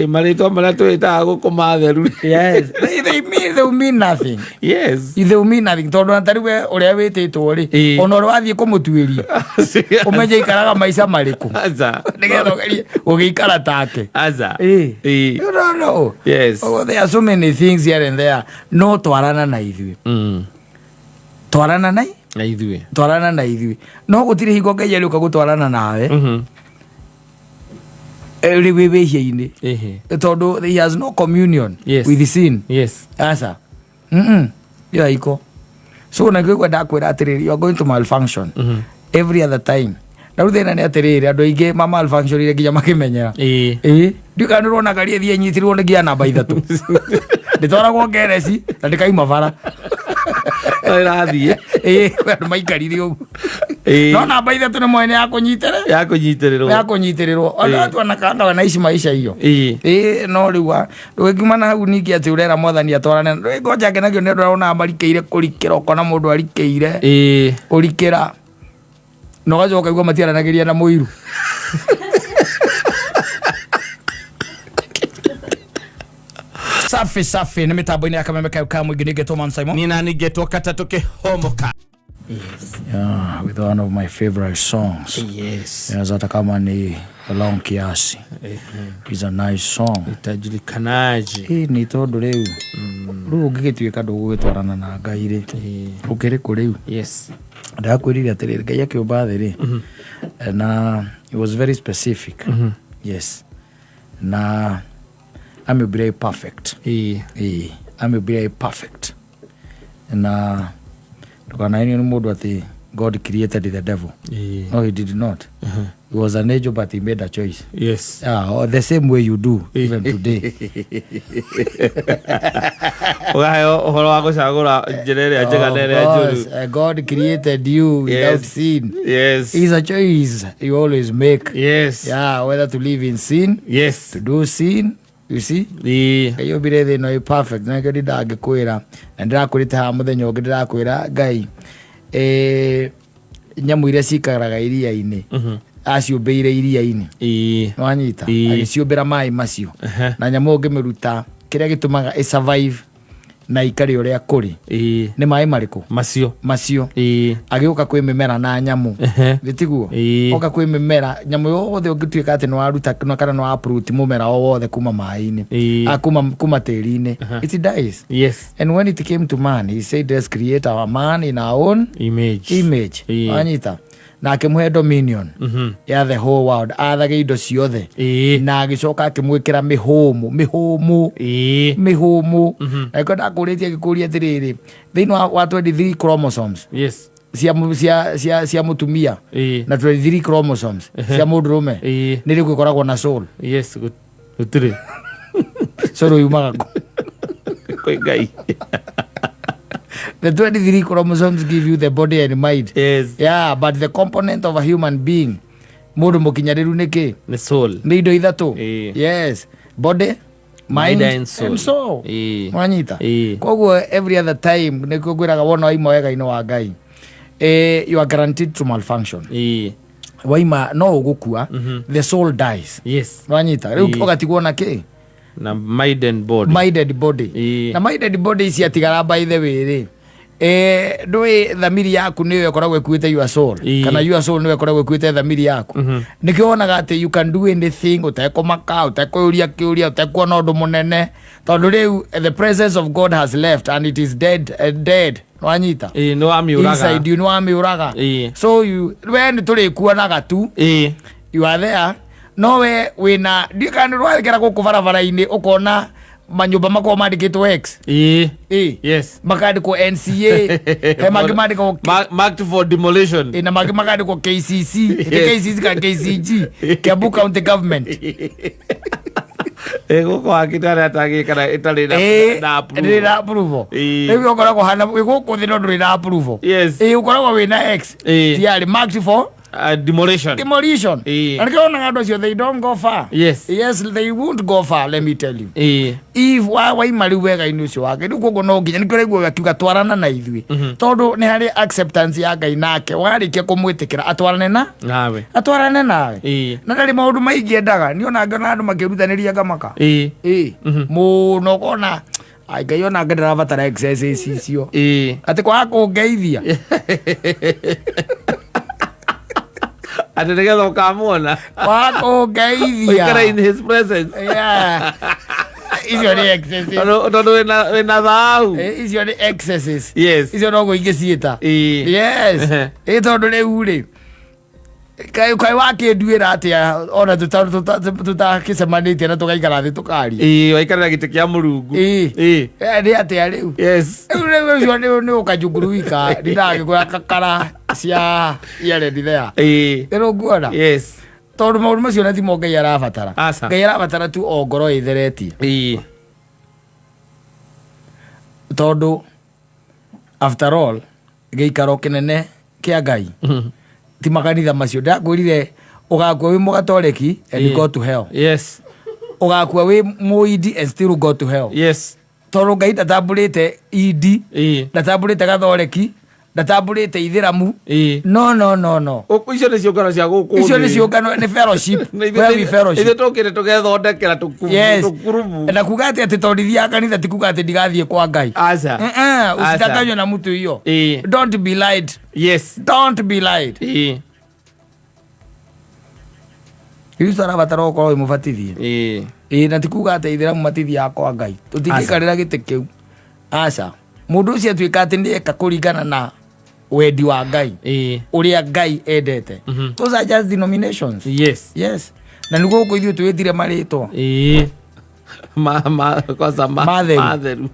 Marĩtwa marĩa twĩtaga gũkũ matheru. Yes. They mean nothing. Yes. They mean nothing. Tondũ na tarĩwe ũrĩa wĩtĩtwo rĩ, ona ũrĩa wathiĩ kũmũtuĩria ũmenye ikaraga maica marĩkũ. Aza. Nĩgetha ũgĩikara take. Aza. You don't know. Yes. Oh, there are so many things here and there. No twarana na ithuĩ. Twarana na ithuĩ. Twarana na ithuĩ. No gũtirĩ hingo Ngai arĩũka gũtwarana nawe. Wĩhia-inĩ. Tondũ he has no communion with the sin. Yes. Asa. Iko. So na kwenda ndakwĩra atĩrĩrĩ, you are going to malfunction every other time. Na rĩu thĩna nĩ atĩrĩrĩ, andũ aingĩ malfunction ile nginya makĩmenyera. Ndiũka nĩũrona ngari ĩthiĩ ĩnyitirwo nĩ ngia namba 3. Ndĩtwaragwo ngereci na ndĩkaima bara. Ĩrathiĩ. Andũ maikarire ũguo. No namba 3 nĩ mwene yakũnyitĩrĩrwo. Andũ atu anakanda wanaishi maisha hiyo. No rĩu ndũngiuma na hau ningĩ atĩ ũrera Mwathani atwarane. Ngoja ngenagio nĩ ndĩrona marikĩire kũrikĩra ũkona mũndũ arikĩire. Kũrikĩra. Na ũgacoka igua matiaranagĩria na mũiru. Safi nĩ mĩtambo-inĩ ya Kameme Kauka mũingĩ nĩngetwo Man Simon. Niĩ na nĩngetwo Katatu Kĩhomoka. Yes. Yeah, with one of my favorite songs. Yes. Yes, hata kama ni Long Kiasi. It's a nice song. Itajulikanaje. Ni tondũ rĩu. Rĩu ũngĩgĩtuĩka ndũgũgĩtwarana na Ngai rĩ. Ũkĩrĩ kũ rĩu. Yes. Ndakwĩrire atĩrĩrĩ, Ngai akĩũmba thĩ rĩ. Na it was very specific. Yes. Na I'm very perfect. I'm very perfect. Na tukanaini ni mũndũ atĩ God created the devil. No, he did not. He was an angel, but he made a choice. Yes. The same way you do even today. Ũhoro wa gũcagũra njĩra ĩrĩa njega na ĩrĩa njũru. God created you without sin. Yes. It's a choice you always make. Yes. Yeah, whether to live in sin. Yes. To do sin. You see? Kayo birede no perfect. Na kadi ndagĩkwĩra. Na ndĩrakũrĩte ha mũthenya ũngĩ ndĩrakwĩra Ngai. Nyamũ iria cikaraga iria-inĩ. Aciũmbĩire iria-inĩ. Wanyita. Agĩciũmbĩra maĩ macio. Na nyamũ ũngĩmĩruta kĩrĩa gĩtũmaga survive na ikari ũrĩa kũrĩ. Nĩ maĩ marĩkũ? Macio. Agĩũka kwĩ mĩmera na nyamũ. Gĩtiguo. Oka kwĩ mĩmera, nyamũ yothe ũngĩtuĩka atĩ nĩ waruta kana nĩ wapuruti mũmera o wothe kuma maĩ-inĩ. Kuma tĩri-inĩ. It dies. Yes. And when it came to man, he said, let's create our man in our own image. Wanyita. Na akĩmũhe dominion ya the whole world, athage indo ciothe. Na agĩcoka akĩmwĩkĩra mĩhũmũ. Na kwenda kũrĩtie gĩkũria atĩrĩrĩ, thĩinĩ wa 23 chromosomes. Yes. Cia mũtumia na 23 chromosomes cia mũndũrũme nĩ rĩu gũkoragwo na soul. Yes, gũtirĩ. Soul yumaga kwĩ Ngai. The 23 chromosomes give you the body and mind. Yes. Yeah, but the component of a human being, mũndũ mũkinyanĩru nĩkĩ? Nĩ soul. Nĩ indo ithatũ. Yes. Body, mind and soul. Wanyita. Koguo every other time nĩkuo ngwĩraga wona waima wega-inĩ wa Ngai. You are guaranteed to malfunction. Waima no ũgũkua. The soul dies. Yes. Wanyita. Rĩu ũgatigwo na kĩ? Na my dead body. Na my dead body ciatigara by the way rĩ. Ndũĩ thamiri yaku nĩyo ĩkoragwo ĩkuĩte your soul. Kana your soul nĩyo ĩkoragwo ĩkuĩte thamiri yaku. Nĩkĩo wonaga atĩ you can do anything, ũtekũmaka, ũtekũyũria kĩũria, ũtekuona ũndũ mũnene. Tondũ rĩu the presence of God has left and it is dead. Wanyita. Nĩ wamĩũraga. Inside you nĩ wamĩũraga. So we nĩ tũrĩkuonaga tu. You are there. No we wina ndikana rwagera gũkũ barabara-inĩ ũkona manyũmba makwa mandĩkĩtwo X. Yes. Makandĩkwo NCA. He mangĩ mandĩkwo marked for demolition. Na mangĩ makandĩkwo KCC. KCC ka KCG. Kiambu County Government. Gũkũ hakĩtarĩ atagĩkana ĩtarĩ na approval. Rĩu ũkoragwo hana gũkũ thĩ no ndũrĩ na approval. Yes. Ũkoragwo wĩna X. Tiarĩ marked for demolition. And they don't go far. Yes, they won't go far, let me tell you. If why mariwega inucio wake ndu kogo no nginya nikore gwo akiuga twarana na ithui tondu ni hari acceptance ya Ngai nake warikia kumwitikira atwarane nawe na ndari maundu maingi endaga ni ona ngona andu makirutaniria ngamaka muno kona Ngai ona ngedera batara exercise icio ati kwa kungeithia ati nigetha ukamuona kwa kungeithia ukara in his presence. Icio ni excesses. Tondu wina thau. Icio ni excesses. Yes. Icio no guingiciita. Yes. Tondu riu ri kai wakinduira atia ona tutakicemanitie na tugaikara thi tukari waikarira giti kia Murungu ni atia riu. Yes. Riu ni ukajunguru wika ndinagikuya kakara cia iaredi there ero nguona. Yes. Tondu maundu macio na timo Ngai arabatara. Ngai arabatara tu o ngoro itheretie. Tondu after all giikaro kinene kia Ngai ti makanitha macio ndakwirire ugakua wi mugatoreki and go to hell. Yes. Ugakua wi muidi and still go to hell. Yes. Tondu Ngai ndatamburite idi ndatamburite gathoreki ndatamburite ithiramu. No. Icio ni ciungano cia guku. Icio ni ciungano ni fellowship. Where fellowship. Ithe tukire tugethondekera tukurumu. Na kuga ati tondithia kanitha ti kuga ati ndigathie kwa Ngai. Aza. Usidanganywe na mtu hiyo. Don't be lied. Yes. Don't be lied. Kristo arabatara gukorwo imubatithie. Na ti kuga ati ithiramu matithia kwa Ngai. Tutingikarira gite kiu. Aca. Mundu ucio atuika ati ndieka kuringana na wendi wa Ngai uria Ngai endete. Those are just denominations. Yes. Na niguo gukoithio twithire maritwa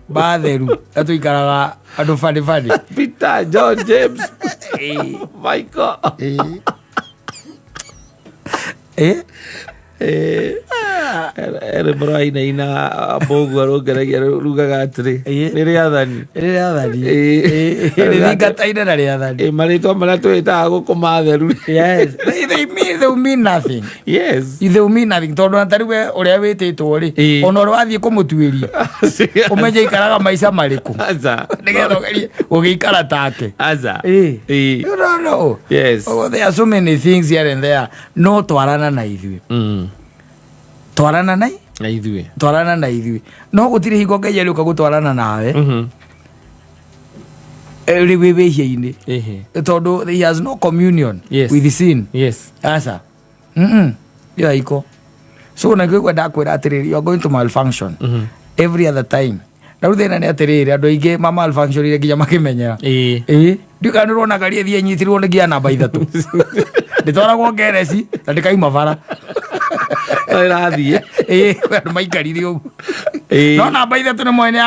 matheru atuikaraga andu fadi Peter, John, James, Michael. Ere bro ina bogu arongeragia rugaga atiri ni riathani ngataine na riathani maritwa maria twitaga guku matheru. Yes. They mean nothing. Yes. They mean nothing. Tondu natariwe uria wititwo ri ona uri wathie kumutuiria umenye ikaraga maica mariku nigetha ugiikara take. You don't know. Yes. Oh, there are so many things here and there. No twarana na ithui. Twarana na ithui no gutire hingo Ngai ariuka gutwarana nawe ri wibehia-ini tondu he has no communion with sin. Asa yo iko so na gwe ndakwira atiriri you are going to malfunction every other time. Na ruthena ni atiriri andu aingi ma malfunction ire nginya makimenyera ndikanirwona ngari ithie nyitirwo ni ngia namba 3 nditwaragwo ngereci na ndikaima bara irathie andu maikarire ugu no namba 3 ni mwene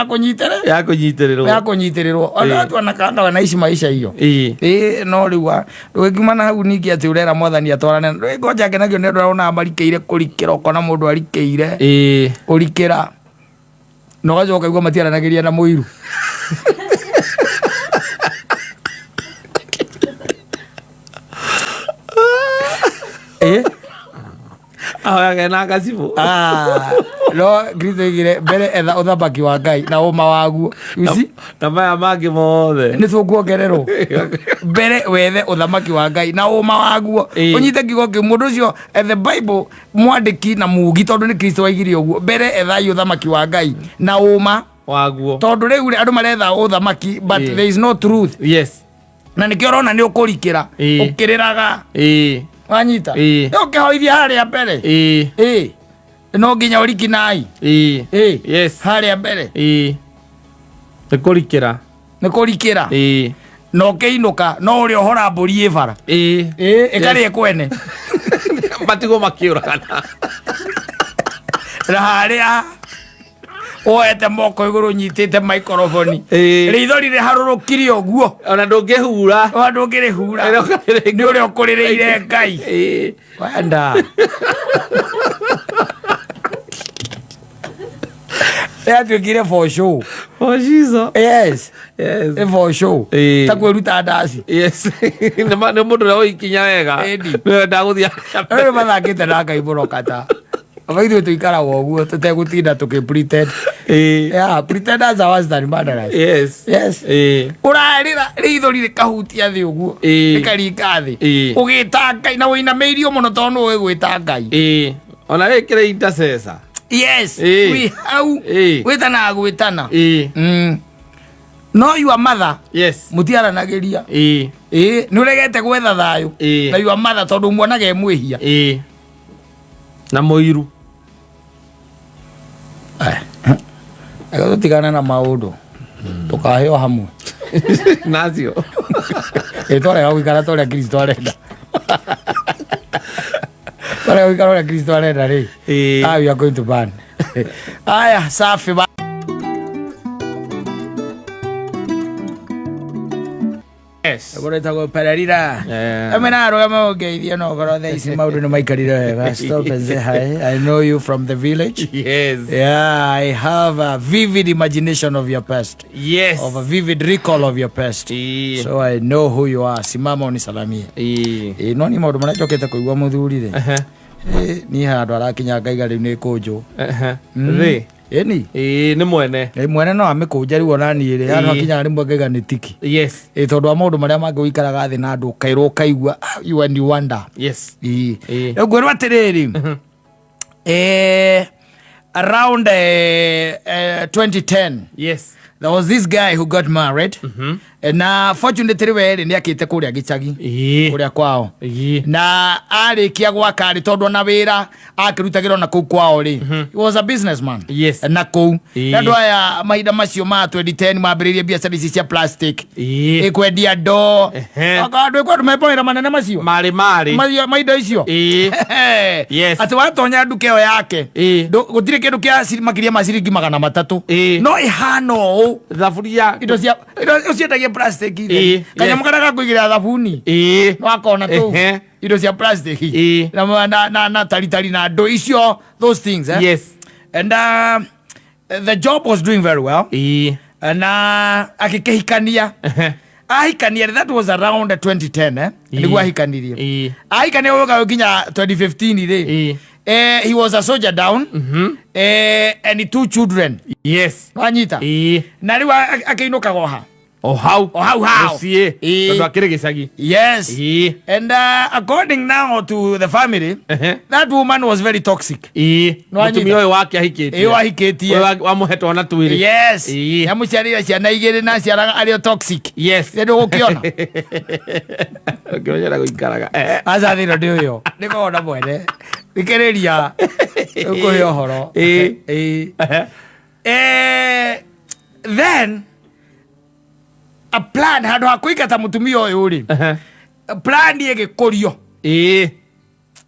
yakunyitirirwo andu anakanda wanaishi maisha hiyo no riwa ngimana hau ningi ati urera mwathani atwarane ngoja ngenagio ni ndona marikeire kurikira ukona mundu arikeire urikira no gajoka igwa matiaranagiria na muiru na gacibu no Kristo igire mbere etha uthamaki wa Ngai na uma waguo na maya mangi mothe ni tukuongererwo mbere wethe uthamaki wa Ngai na uma waguo unyite kiugo ki mundu ucio the Bible mwandiki na mugi tondu ni Kristo waigire uguo mbere ethai uthamaki wa Ngai na uma waguo tondu riu andu maretha uthamaki but there is no truth. Yes. Na nikio rona ni ukurikira ukiriraga wanyita ukihoithia haria mbere no nginya uriki nai yes haria mbere nikurikira no kiinuka no uri ohora mburi ibara ikari kwene matigo makiurana na haria oete moko iguru nyitite microphone ritho rire harurukire uguo ona ndungihura ni uri ukurireire Ngai wenda atuikire for show For shizo. Yes. Yes. For show. Takwe ruta dasi. Yes. Ne mundu na ikinya wega. Ne ndaguthia. Ere mathakite na Ngai muno kata. Abaithu tuikara woguo tutegutinda tukipretend. Yeah, pretenders are worse than murderers. Yes. Yes. Urarira ritho rikahutia thi uguo. Rikaringa thi. Ugita Ngai na wina meirio muno tondu we gwita Ngai. Ona rekire intercessor. Yes. We how witana gwitana. No your mother. Yes. Mutiara nageria. Nuregete gwetha thayo. Na your mother tondu muonaga emwihia. Na moiru. Aga tutigana na maundu. Tukaheo hamwe. Nazio. Tore au ikara tore Kristo arenda. Tore au ikara Kristo arenda ri. We are going to ban. Aya, safi ba. Yes. Agora go pararira. Amena rogama ogeithia no goro thaici maundu ni maikarire wega. Stop and say hi. I know you from the village. Yes. Yeah, I have a vivid imagination of your past. Yes. Of a vivid recall of your past. So I know who you are. Simama unisalamie. No ni maundu marachokete kuigua muthuri ri. Ni handu arakinya ngaiga riu ni kunju. Ri. Eni. Ni mwene. Mwene no amikunja riu ona ni ri. Handu akinya rimwe ngaiga ni tiki. Yes. Tondu maundu maria mangi wikaraga thi na andu kairwo kaigua you and you wonder. Yes. Ngwerwa atiriri. Around 2010. Yes. There was this guy who got married. Na fortunately we ni akite kuria gicagi. Kuria kwao. Na arikia gwaka ri tondu na wira akirutagirwo na kuu kwao ri. He was a businessman. Yes. Na kuu. Ndu aya mahinda macio ma 2010 mambiririe biacara ici cia plastic. Ikwendia ndo. Akandu ikwendu mepoira manene macio. Mari. Mahinda icio. Yes. Ati watonya nduka iyo yake. Gutire kindu kia makiria ma ciringi 300. No ihano thaburia indo cia uciendagia plastic ile kanya mukaraga kuigira thabuni no akona tu indo cia plastic na tari na ndo icio those things Yes. And the job was doing very well and akikehikania ahikania. That was around 2010 nilikuwa ahikanirie ahikania woga ukinya 2015 ile. He was a soldier down. And 2 children. Yes. Wanyita. Na riu akiinuka goha. How? Mucie. Tondu akiri gicagi. Yes. And according now to the family, that woman was very toxic. Mutumia uyu wake ahikitie. Ahikitie. Wamuhetwo na twiri. Yes. Yamuciarira ciana igiri na ciaraga ario toxic. Yes. Ndio gukiona. Ngionyera guikaraga. Aza thiro ndi uyo. Niko ona mwene. Ikiriria. Ukuhe ohoro. Then a plan handu hakuigata mutumia uyu ri. A plan igikurio.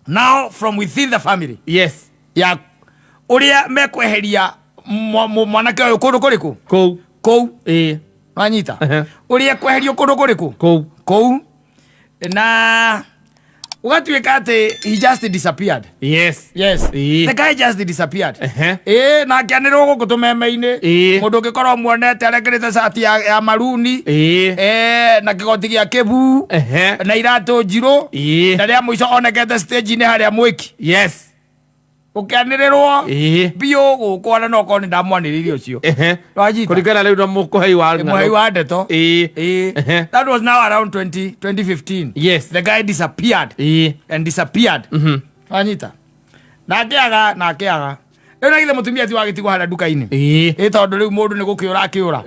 Now from within the family. Yes. Ya uria mekweheria mwanake uyu kundu kuriku. Kou. Wanyita. Uria kweherio kundu kuriku. Kou. Na ugatuika ati he just disappeared. Yes. The guy just disappeared. Na akianirwo guku tumeme-ini mundu ngikorwo muonete arekirite shati ya maruni na kigoti gia kibu na iratu njiru na ria muico onekete stage-ini haria mwiki. Yes. Ukianirirwo bio gukwana no koni ndamwaniririe ucio wajita kurigana riu na mukuhei wa ndeto. That was now around 2015. Yes. The guy disappeared and disappeared. Wanyita na akiaga riu na githe mutumia ti wagitigwo haria nduka-ini tondu riu mundu ni gukiura akiura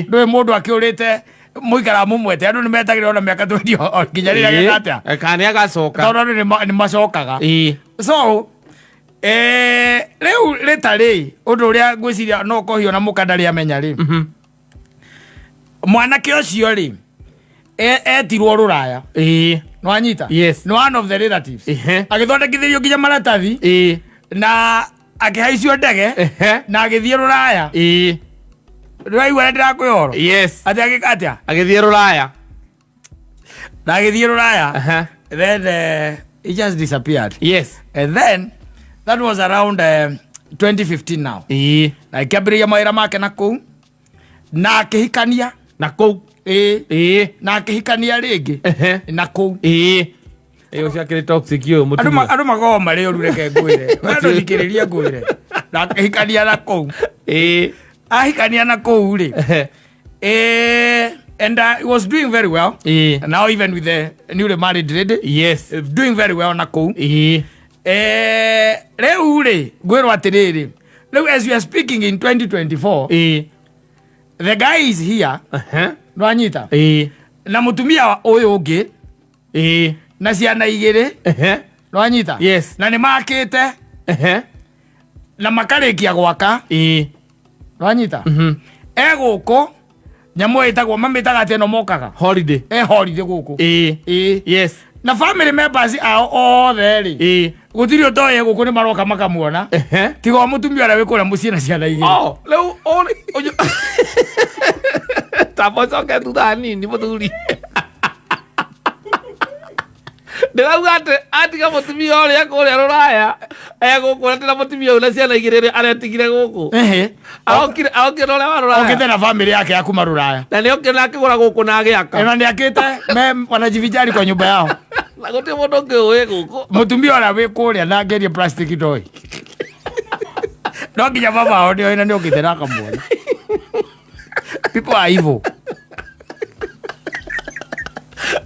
ndui mundu akiurite muikara mumwete andu ni metagire ona miaka 20 nginya riria gikatia kana agacoka tondu ni macokaga. So riu ritari undu uria ngwiciria no kohio na mukandari amenya ri mwanake ucio ri etirwo ruraya no anyita. Yes. No one of the relatives agithondekithirio nginya maratathi na akihaicio ndege na agithie ruraya. Raiwa ndirakwihoro. Yes. Ati agikatia agithie ruraya na agithie ruraya. Then he just disappeared. Yes. And then that was around 2015 now. Na ikiambiriria mawira make na kuu na akihikania na kou na akihikania ringi na kou Eyo ciakire toxic yo mutumia. Andu mago mari oru reke ngwire. Wendo thikiriria ngwire. Na hikania na kou. Ahikania na kou ri. And he was doing very well. And now even with the newly married lady. Yes. Doing very well na kou. Reu ri ngwiro atiriri. Now as we are speaking in 2024. The guy is here. Nwanyita. Na mutumia uyu ungi. Na ciana igiri nwanyita yes na ni makite na makarikia gwaka nwanyita eguko nyamu itagwo mamitaga ati no mokaga holiday holiday guku yes na family members ao othe ri gutiri utoye guku ni maroka makamuona tigo mutumia ara wikura mucie na ciana igiri leu oni taposo ke tudani ni muthuri Ndĩrauga atiga mũtumia ũrĩa kũrĩa Rũraya egũkũra tena mũtumia ũrĩa ciana igĩrĩ aretigire gũkũ okire ũrĩa wa Rũraya okite na family yake ya kuma Rũraya na nĩ okire akĩgũra gũkũ na agĩaka na nĩ akĩte me wanajivijari kwa nyumba yao na gũtirĩ mũndũ ũngĩ ũĩ gũkũ mũtumia ũrĩa wĩ kũrĩa na ngerie plastic toy no nginya baba ao nĩoĩ na nĩ okite na akamwona people are evil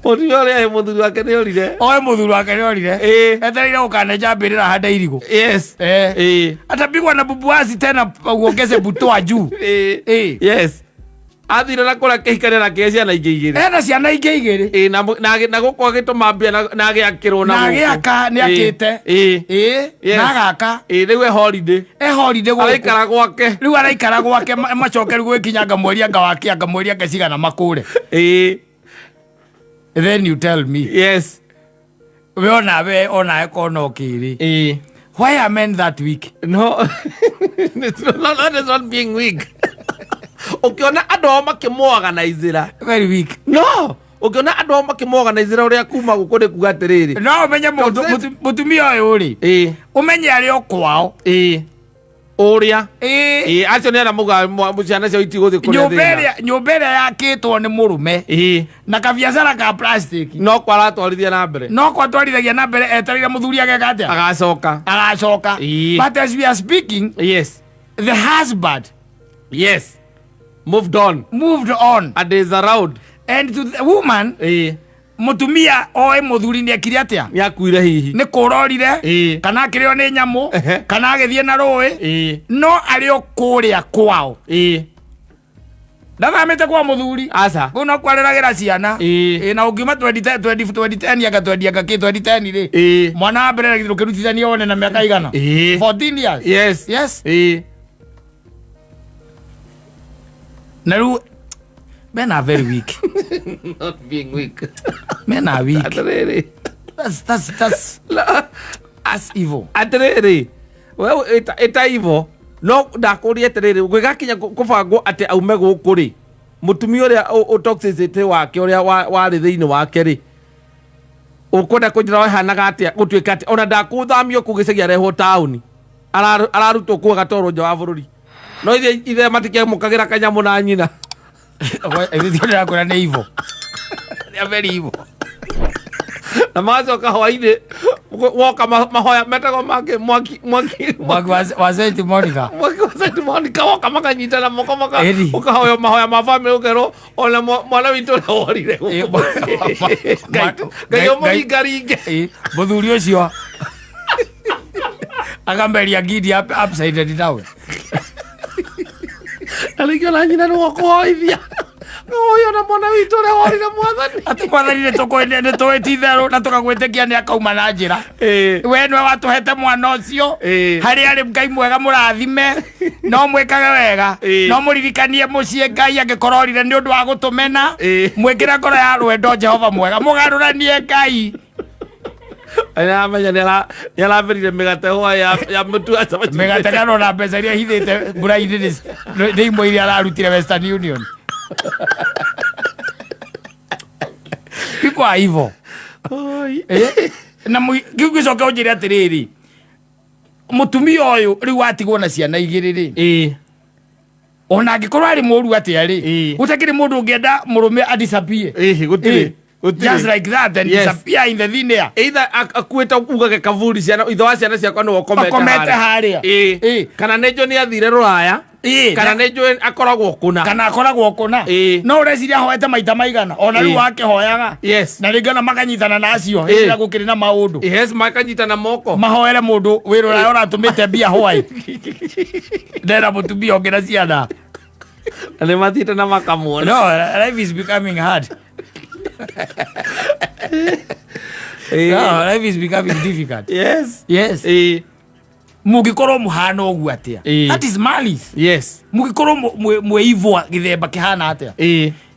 Mutumia ũrĩa mũthuri wake nĩ orire mũthuri wake nĩ orire etereire gũkaneja mbĩrĩra handa irigo yes atapigwa na bubuazi tena uongeze butwa juu yes athire na kũrĩa kĩhikania na kĩe ciana ingĩ igĩrĩ na ciana ingĩ igĩrĩ na gũkũ agĩtũma mbia na agĩakĩrwo na agĩaka nĩ akĩte na agaka rĩu holiday gũkũ araikara gwake rĩu araikara gwake macoke gwĩkinyanga mweri anga wake anga mweri anga cigana makũre then you tell me yes we ona kono kiri why are men that weak no it's not being weak ukiona andu ao makimorganize very weak no ukiona andu ao makimorganize uria kuma gukuri kuga atiriri no umenye mutumia uyu ri umenye ari o kwao uria acio ni ana muga muciana cio itiguthi kuria nyumba ĩrĩa yakĩtwo nĩ mũrũme na kabiacara ka plastic no kwa aratwarithia na mbere no kwa atwarithagia na mbere etereire mũthuri ageka atĩa agacoka but as we are speaking yes the husband yes moved on and is around and to the woman mutumia oe muthuri ni akire atia ni akuire hihi ni kurorire kana akirio ni nyamu kana agithie na rui no ario kuria kwao ndathamite kwa muthuri aca no kwareragira ciana na ungiuma 2010 agatwendia ki 2010 ri mwana wa mbere rukirutithania one na miaka igana 14 years yes na ru men are very weak not being weak men are weak that's evil atiriri wewe eta evil no ndakuri atiriri gwigakinya kubango ati aume guku ri mutumia uria utoxicity wake uria wari thiini wake ri ukwenda kunjira wahanaga atia gutuika ati ona ndakuthamio kugicagia reho town ararutwo kuo gatorwo nja wa bururi no ithe matikia mukagira kanyamu na nyina everything akora ni evil they are very evil na macoka hwainĩ woka mahoya metago make mwaki wa Saint Monica woka makanyitana moko ukahoya mahoya ma family ukerwo ona mwana witũ ũrĩa worire Ngai ũmũringaringe mũthuri ũcio akamberia ngindi upside down na rĩngĩ ona nyina nĩwakũhoithia Oyo na mwana witũ ũrĩa worire mwathani ati mwathani nĩ tũwĩti itherũ na tũkagwĩtĩkia nĩ akauma na njĩra we nĩwe watũhete mwana ũcio harĩa arĩ Ngai mwega mũrathime no mwĩkage wega no mũririkanie mũciĩ Ngai angĩkorwo orire nĩ ũndũ wa gũtũmena mwĩkĩre ngoro ya rwendo Jehova mwega mũgarũranie Ngai amenya nĩ araberire mĩgate hwa ya mũtu mĩgate kana na mbeca iria hithĩte mbura-inĩ nĩ imwe iria ararutire Western Union people are evil na gicoke unjire atiriri mutumia uyu riu atigwo na ciana igiri ri ona angikorwo ari mũru atia ri gutakiri mundu ungienda murume adisappear gutiri just like that and disappear in the thin air either akuita ugage kavuri ciana itho wa ciana ciakwa no komete haria kana nejo ni athire ruraya kana nejo akoragwo kuna no ureciria hoete maita maigana ona riu wake hoyaga na ringana makanyitana nacio ira gukiri na maundu makanyitana moko mahoere mundu wirura uratumite bia hwai ndera mutumia ongera ciana ale matite na makamuona no life is becoming hard no life is becoming difficult yes mugikorwo muhana ogu atia that is malice mugikorwo mweivwa githemba kihana atia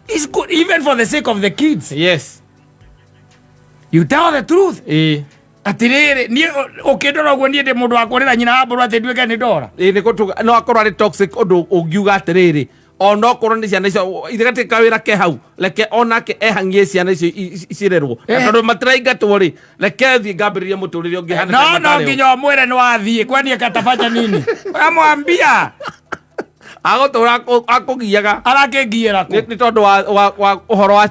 it's good even for the sake of the kids you tell the truth atiriri ni ukindora guo ni ndi mundu akorera nyina wamburu ati nduike ni ndora ni kutuga no akorwo ari toxic undu ungiuga atiriri ono korwo ni ciana icio ithigate kawira ke hau leke onake ehangie ciana icio icirerwo tondu matiraingatwo ri leke thie ngambiririe muturire ungi hana no nginya mwire ni wathie kwani katafanya nini amwambia agotura akugiaga arakengiira ku ni tondu wa uhoro wa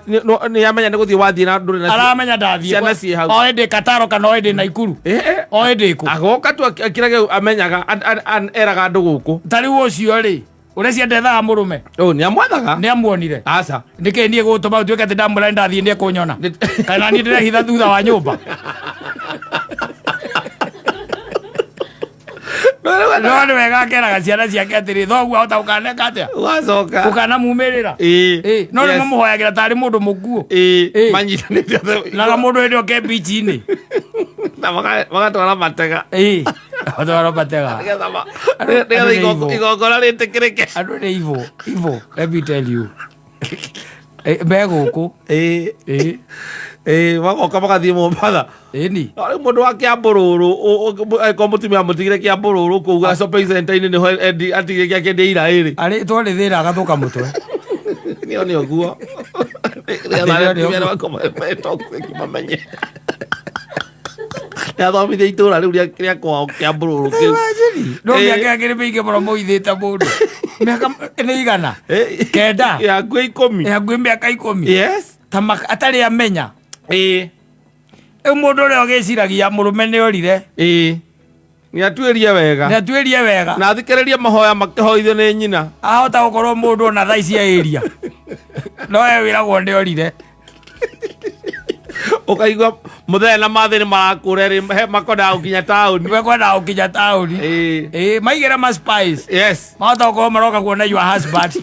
ni amenya ni guthie wathie na nduri na aramenya ndathie ciana ci hau o ende Kataro kana o ende Naikuru o ende ku agoka tu akirage amenyaga eraga andu guku tari ucio ri urecia ndethaga murume ni amwathaga ni amuonire aca ndike nie gutuma utuike ati ndamura ndathie ni kunyona kana ni ndirehitha thutha wa nyumba no ni wega akeraga ciana ciake atiri thoguo ahota ukaneka atia wacoka ukanamumirira no ni mamuhoyagira tari mundu mukuo manyitanite naga mundu ende oke bichi-ini na magatwara matega batwara matega igongona ritikirike andu ni ivo let me tell you meguku wagoka magathie Mombatha ni ari mundu wa Kiambururu ko mutumia mutigire Kiambururu kuuga shopping center ini niho atigire giake ndi ira iri ari twari thira agathuka mutwe ni oguo ni wakoma toxic mamenye ya thomithia itura riu ria kwao Kiambururu kiu no miaka ngiri mingi muno muithite mundu miaka ni igana kenda ya ngui 10 ya ngui miaka 10 tamaka atari amenya mundu uria ugiciragia murume ni orire ni atuirie wega na thikiririe mahoya makihoithio ni nyina ahota gukorwo mundu ona thaa cia area no we wiragwo ni orire ukaigua muthenya na mathi ni marakura ri makwenda gukinya tauni wekwenda gukinya tauni maigira ma spies mahota gukorwo maroka kuona your husband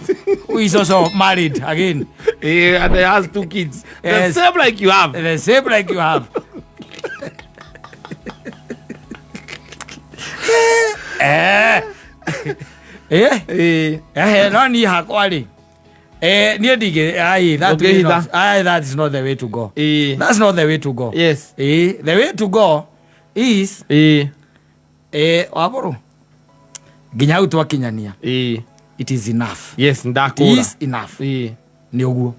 who is also married again and he has 2 kids the same like you have no ni hakwa ri nie ndige that is not the way to go that's not the way to go the way to go is waburu nginya hau twakinyania it is enough ndakura is enough ni uguo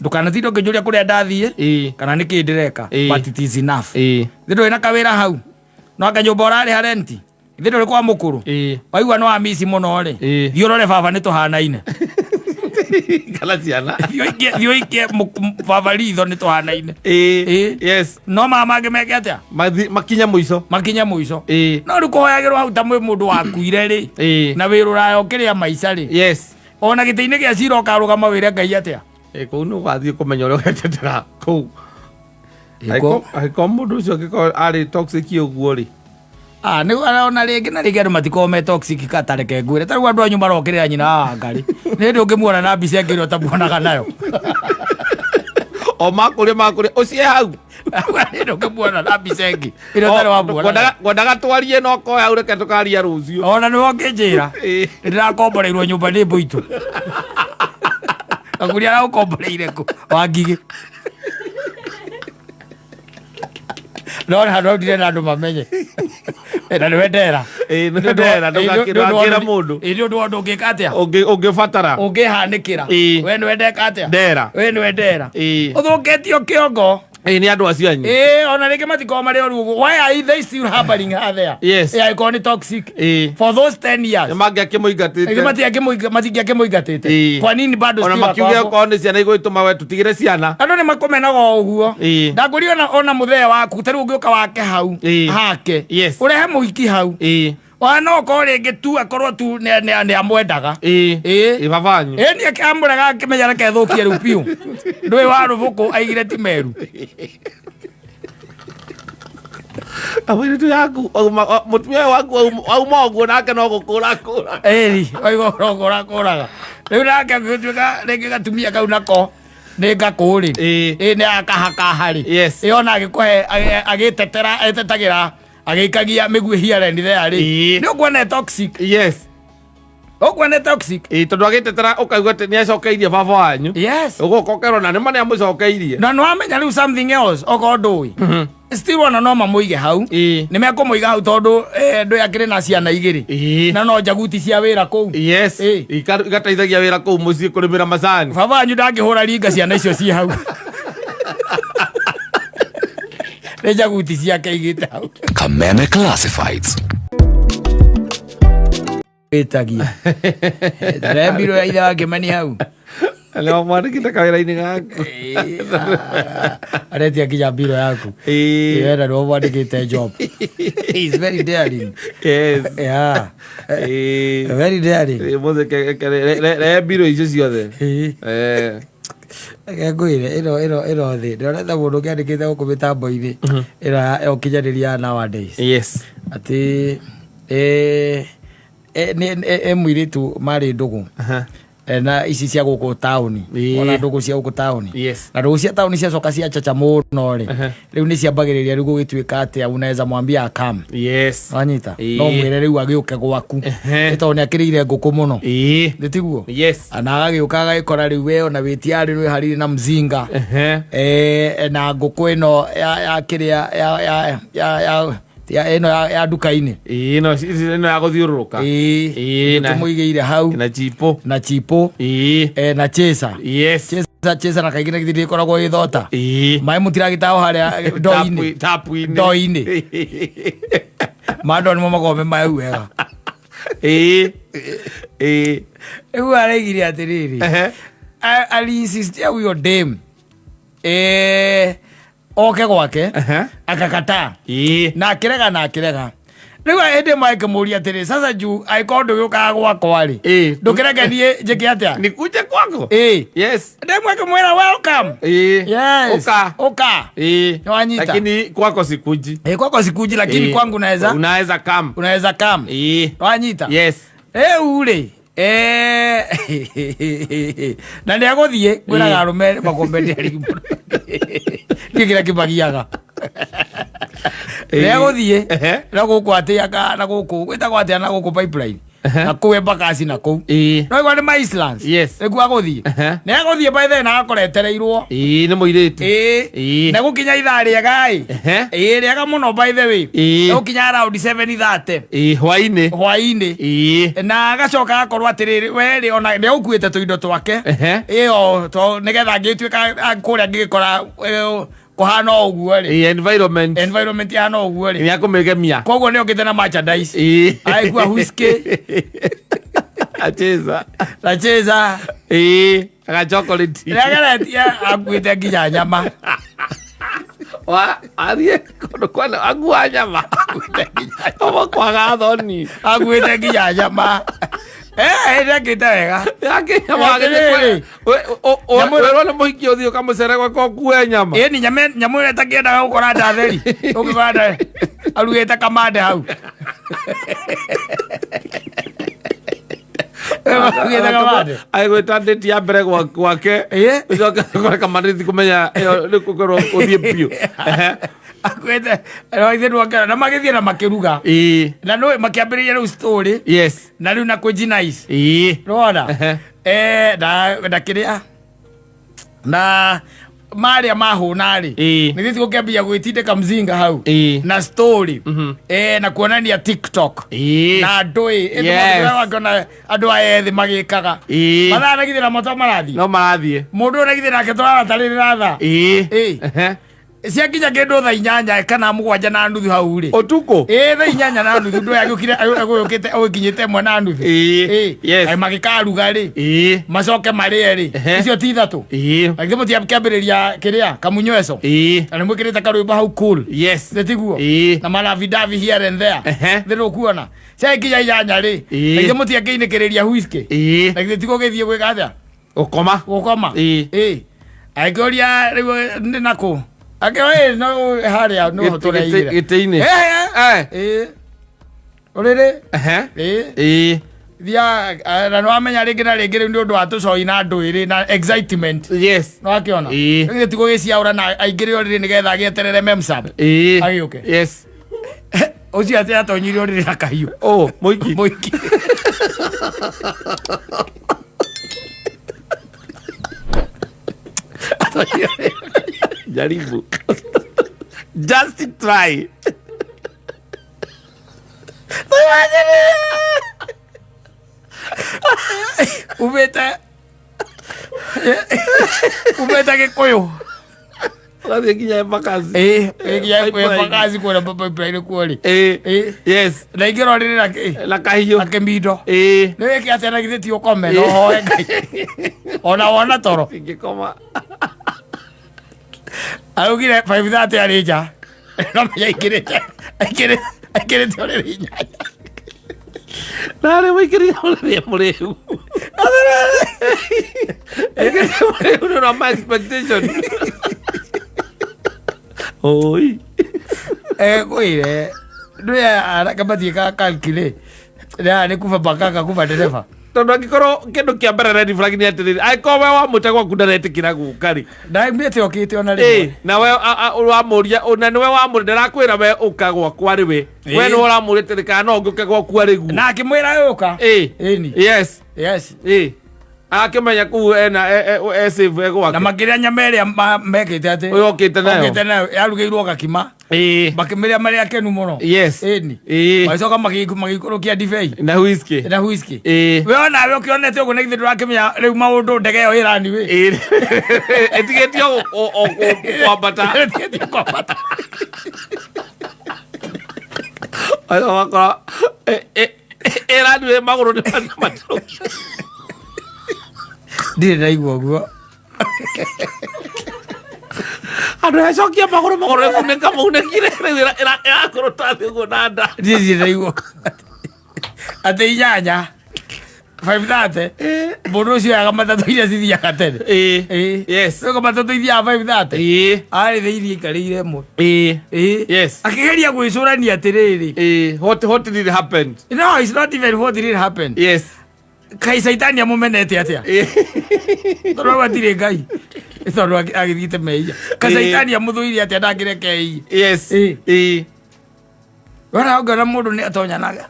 ndukanathinde nginyuria kuria ndathie kana niki ndireka but it is enough thindo ina kawira hau no akanyumba urari harenti thindo ri kwa mukuru waigua no amisi muno ri thio urore baba ni tuhanaine kala ciana thio ike baba ritho ni tuhanaine no mama ngimeke atia makinya muico no ri kuhoyagirwo hau ta mundu wakuire ri na wirurayo kiria maica ri ona gitiini gia cira ukarugama wire Ngai atia kuu no gathie kumenya uria ugetetera kuu ko mundu ucio ngiko ari toxic uguo ri ni ona ringi na ringi andu matiko me toxic katareke ngwire taru andu anyu marokirira nyina wa Ngari ni ndi ungimuona na mbica ngiro ta muonaga nayo o makuri ucie hau ni ndi ungimuona na mbica ngi iro tare wa muona gwendaga twarie no ko hau reke tukaria rucio ona ni wonginjira ndirakomboreirwo nyumba ni mbuitu akuria na ukomboreire ku wangigi no hano ndire na andu mamenye na niwe ndera ndugakira mundu ndio ndu ngika atia ungibatara ungihanikira we niwe ndeka atia ndera we niwe ndera uthuketio kiongo ni andu acio anyu ona rege matiko mari oru why are they still harboring her there yes iko ni toxic for those 10 years magi akimuigatite mati akimuigatite kwa nini bado still ona makiuge ko ni ciana igwituma we tutigire ciana andu ni makomenaga uguo ndanguri ona muthea waku taru ungioka wake hau hake urehe muhiki hau wana ko rege tu akorwo tu ni amwendaga babanyu ni akamuraga akimenya reke thukie ru piu ndui wa rubuku aigire ti meru awire tu yaku mutumia waku au mogu nake no gukura oigo gukura riu nake agituika rege gatumia kau nako ni ngakuri ni akahaka hari ona agikuhe agitetera etetagira agikagia migwe hiarendi there ri ni ukwana toxic ukwana toxic tondu agitetera ukaigua ni acokeirie baba wanyu ugokokerwo na ni mane amucokeirie na no amenya riu something else oko ndui still wana no mamuige hau ni mekumuiga hau tondu ndui akiri na ciana igiri na no njaguti cia wira kuu igateithagia wira kuu mucii kurimira macani baba wanyu ndangihura ringa ciana icio ci hau njaguti ciake igite hau Kameme Classifieds etagia Rembiro ya ithe wake mani hau leo mwana kita kawira-ini gaku aretia kija biro yaku era ro wandikite job he's very daring very daring mothe ke biro icio ciothe ngwire iro thi ndoretha mundu kiandikite guku mitambo-ini ira ukinyaniria nowadays ati mwiritu mari ndugu na ici cia guku tauni ona ndugu cia guku tauni na ndugu cia tauni cia coka cia chacha muno ri riu ni ciambagiriria riu gugituika atia unaweza mwambia akam wanyita no mwire riu agiuke gwaku ito ni akirire nguku muno nditiguo ana agiuka agikora riu we ona witiari ni hariri na mzinga na nguku ino ya kiria ya eno ya duka-ini ino ya guthiururuka na muigeire hau na chipo na chesa chesa na kaigina githiri koragwo ithota mai mutiragitaho haria ndoini mando ni momagome mai wega eu aregire atiriri ali insistia huyo dem oke gwake akakata na akirega riu ende maike muria atiri sasa juu aiko ndugiukaga gwakwa ri ndukirege nie njike atia nikuje kwako ndemwe kumwira welcome uka wanyita lakini kwako sikuji kwako sikuji lakini kwangu unaweza come wanyita ule na nä agåthiä kwä raga arå me makombenderi gä kimagiaga nä agåthiä na gå kå atä aka na gå kå gwä tagwo atä na gå kå pipeline na kå we mbakasi na kå no igwa nä maislands nä ku agåthiä nä agåthiä baithe na agakoretereirwo nä må irä tu na gå kinya ithaa rä ega rä ega må no baithe wä na gå kinya raundi 7:30 hwainä na agacoka agakorwo atä rä rä werä ona nä gå kuä te tå indo twake ä to nä getha ngä tuä ka kå rä a ngä gä kora kuhana uguo ri environment yana uguo ri ya kumegemia koguo ni okite na merchandise aigua whisky acheza aga chocolate ya akuite nginya nyama wa arie kono kwana agua nyama akuite nginya obo kwaga thoni akuite nginya nyama ndakite wega yake nyamagire we na muhiki uthio kamucere gwa kokue nyama ni nyamu ire takiendaga gukora ndatheri ukibanda arugite kamande hau aigwita ndeti ya mbere gwake ucoka kamande kumenya ni kukorwo uthie piu akwete roithe rwakera na magithie na makiruga na no makiambiriria riu story na riu na kujinice rona na kiria na maria mahuna ri ni thithi gukembia gwitindika mzinga hau na story na kuonania TikTok na ndui wakona andu aethi magikaga mathana githira moto marathi no marathie mundu na githira ke twara taririra tha cia kinya kindu tha 8 kana 7 na nuthu hau ri utuko tha 8 na nuthu ndu yagukire agukite agukinyite 1 na nuthu yes ai magikaruga ri macoke marie ri icio ti ithatu agithe mutia kiambiriria kiria kamunyweso na mwikirite karwimbo hau cool yes tiguo na malavidavi here and there thiru kuona cia kinya 8 ri agithe mutia kiinikiriria whisky agithe tigo githie gwikathia ukoma aikoria riu ndi naku akewe no haria no tureire giteini urire thia na no amenya ringi na ringi riu ni undu wa tucoi na nduiri na excitement yes no akiona ngi tigo giciaura na aingire urire ni getha agieterere memsab agiuke yes uci atia atonyire urire na kahiu moiki jaribu just try umeta gikuyu Rathi kinya makazi makazi kwa baba Ibrahim kwori yes na ingiro riri la kahiyo akemido ne ki atena githeti ukome no hoye ona toro ingikoma augire 5:30 arija no me ikire tore rinya nare wikiri ole mureu no my expectation oi kuire nduya arakabatie ka calculate ni kuva bakaka kuva dereva tondu angikorwo kindu kia mbere red flag ni atiriri aiko we wa mutegwa kundaretikira gukari na mbete okite ona rimwe na we wa muria ona ni we wa muri ndarakwira we ukagwa kwari we we no ora muri tirika no nguke gwa kwari gu na akimwira yuka ni yes akimenya ku ena save ego na makiria nyameria mekite ati uyo okite nayo yarugeirwo gakima bakimeria maria kenu muno yes macoka magikurukia divei na whisky we ona we ukionete uguo nigithe ndurakimenya riu maundu ndege yo irani we etigetio kwambata ayo wakora irani we maguru ni matro ndire naigua guo andu acokia maguru kuneka maunekire irakorwo tathi guo nanda ndire naigua ate 8 5:30 mundu ucio yaga matatu iria cithiaga tene yes ego matatu ithiaga 5:30 ari thiirie ikarire mo yes akigeria gwicurania atiriri what did happen no it's not even what did happen yes kai saitani amumenete atia tondu atire ngai tondu agithiite meia kai saitani amuthuire atia ndangireke yes wana ngona mundu ni atonyanaga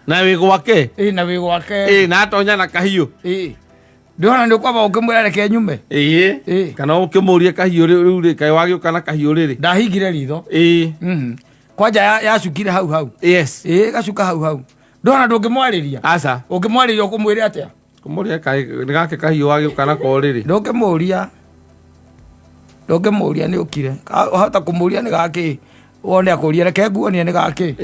na wigo wake na wigo wake na atonya na kahiu ndiona ndi kwamba ukimwira reke nyume kana ukimuria kahiu riu ri kai wagio kana kahiu riri ndahingire ritho kwanja yacukire hau yes gacuka hau ndona ndungimwariria aca ungimwariria ukumwire atia kumuria kai ngake kahiu wagio kana ko riri ndungimuria ni ukire hata kumuria ni gaki wone akuria reke nguonie ni gaki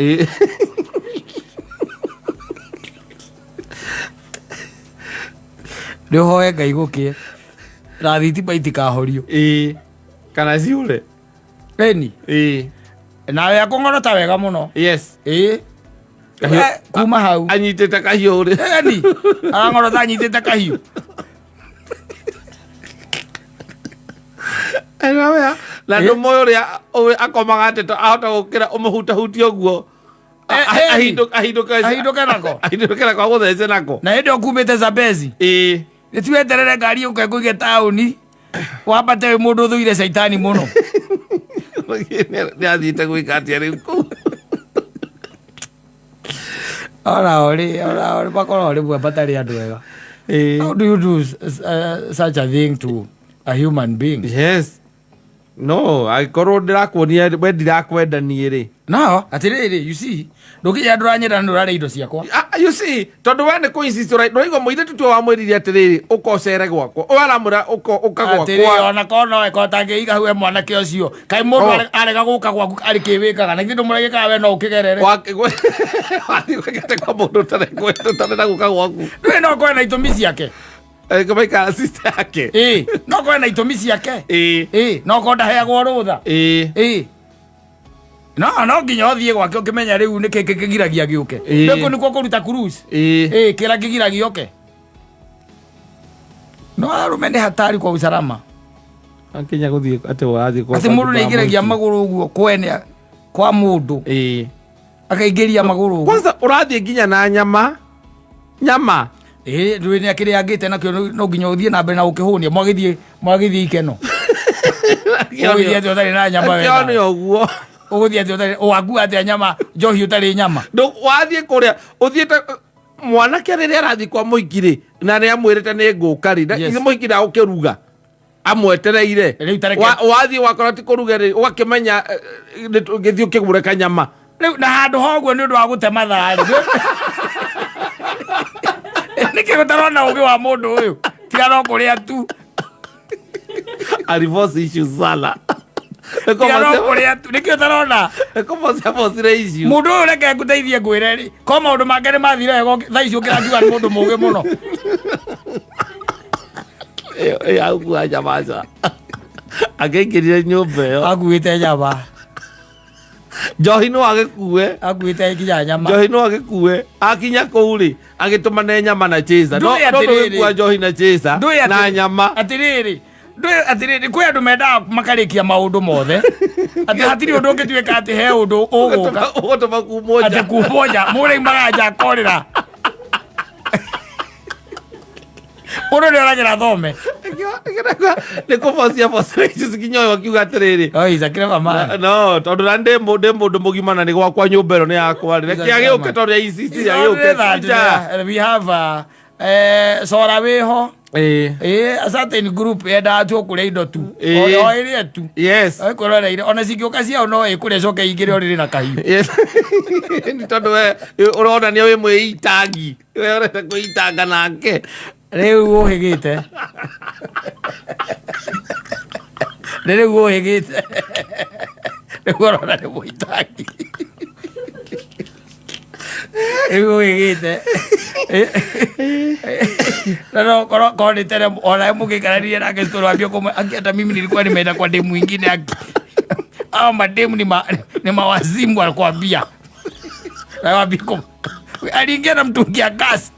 ndio hoye ngai gukie rathiti itikahorio kana ciure eni nawe akung'orota wega muno yes kuma hau anyitite kahiu ri eni arang'orota anyitite kahiu enawe na ndu moyo ria akomaga ateto ahota gukira umuhutahutia uguo ahinduke nako guthece nako na hindi ukumite Zambezi nitueterere ngari uke nguige tauni wambate wi mundu thuire caitani muno ni athiite gwika atia riu kuu ori bakorwo rimwe batari andu wega how do you do such a thing to a human being yes No, agĩkorwo ndĩrakuonia we ndirakwenda niĩ rĩ. No, atirĩrĩ, you see, ndũkĩnya ndũranyenda ndũrarĩ indo ciakwa. You see, tondũ we nĩ kũ-insist ndũraigua mũirĩtu tu wamwĩrire atĩrĩrĩ ũka ũcere gwakwa. Ũyũ aramwĩra ũka gwakwa. Atĩrĩrĩ, ona korwo no eko tangĩiga hau mwanake ũcio. Kaĩ mũndũ arega gũka gwaku arĩ kĩwĩkaga. Na githĩ ndũmũregekaga we no ũkĩgerere. Wathiĩ gwĩkĩte kwa mũndũ ũtarenda gũka gwaku. Ndũĩ no kwena itũmi ciake. Kamaikara sister yake. No kwena itũmi ciake. No korwo ndaheagwo rũtha. No nginya ũthiĩ gwake ũkĩmenya rĩu nĩkĩ kĩgiragia gĩũke. Ndũkũ nĩkuo kũruta cruise. Kĩrĩa kĩgiragia gĩũke. No arũme nĩ hatari kwa usalama. Akinya gũthiĩ atĩ wathiĩ kwa. Atĩ mũndũ nĩaingĩragia magũrũ ũguo kwene kwa mũndũ. Akaingĩria magũrũ ũguo. Kwanza ũrathiĩ nginya na nyama. Ndũĩ nĩ akĩrĩangĩte nakĩo no nginya ũthiĩ na mbere na gũkĩhũnia mwagĩthiĩ ikeno. Ũgũthiĩ atĩ ũtarĩ na nyama wega. Akĩo nĩ ũguo. Ũgũthiĩ atĩ ũtarĩ ũgakua atĩ nyama njohi ũtarĩ nyama. Wathiĩ kũrĩa ũthiĩte mwanake rĩrĩa arathiĩ kwa mũhiki rĩ na nĩ amwĩrĩte nĩ ngũka rĩ na mũhiki ndagũkĩruga amwetereire wathiĩ wakora ti kũruga rĩ ũgakĩmenya gĩthiĩ ũkĩgũre kanyama rĩu na handũ ha ũguo nĩ ũndũ wa gũte matharĩ nĩkĩ ũtarona ũgĩ wa mũndũ ũyũ tiga no kũrĩa tu divorce issues sala nĩkĩ ũtarona mũndũ ũyũ reke ngũteithie ngwĩre rĩ ko maũndũ make nĩ mathire wega thaa ici ũkĩrakiuga nĩ mũndũ mũũgĩ mũno agua nyamaca agĩingĩrire nyũmba ĩyo akuĩte nyama njohi no agĩkue akuĩte nginya nyama njohi no agĩkue akinya kũu rĩ agĩtũmane nyama na chesa no ndũgĩkua njohi na chesa na nyama atĩrĩrĩ kwĩ andũ mendaga makarĩkia maũndũ mothe atĩ hatirĩ ũndũ ũngĩtuĩka atĩ he ũndũ ũgũka ũgũtũma kumwo nja atĩ kumwo nja mũrĩumaga nja akorĩra mũndũ nĩ oragĩra thome nĩ kũbocia icio cikinyoyo akiuga atĩrĩrĩ no tondũ na ndĩ mũndũ mũgima na nĩ gwakwa nyũmba ĩno nĩ yakwa rĩ reke agĩũke tondũ yaiciciria agĩũke we have Sora wĩho a certain group yendaga tu ũkũrĩa indo tu o ĩrĩe tu ĩkũroreire ona cingĩũka ciao no ĩkũrĩa coke igĩrĩ o rĩrĩ na kahiũ nĩ tondũ we ũronania wĩ mwĩitangi we ũrenda kwĩitanga nake rĩu ũhĩgĩte rĩu ũhĩgĩte rĩu ũrona nĩ mwĩitangi rĩu ũhĩgĩte na no korwo nĩ tene ona mũgĩikaranirie nake tũrwambia kũmwe akiata mimi nilikuwa nimeenda kwa demu ingine hao mademu ni mawazimu alikwambia nawaambia aliingia na mtungi ya gas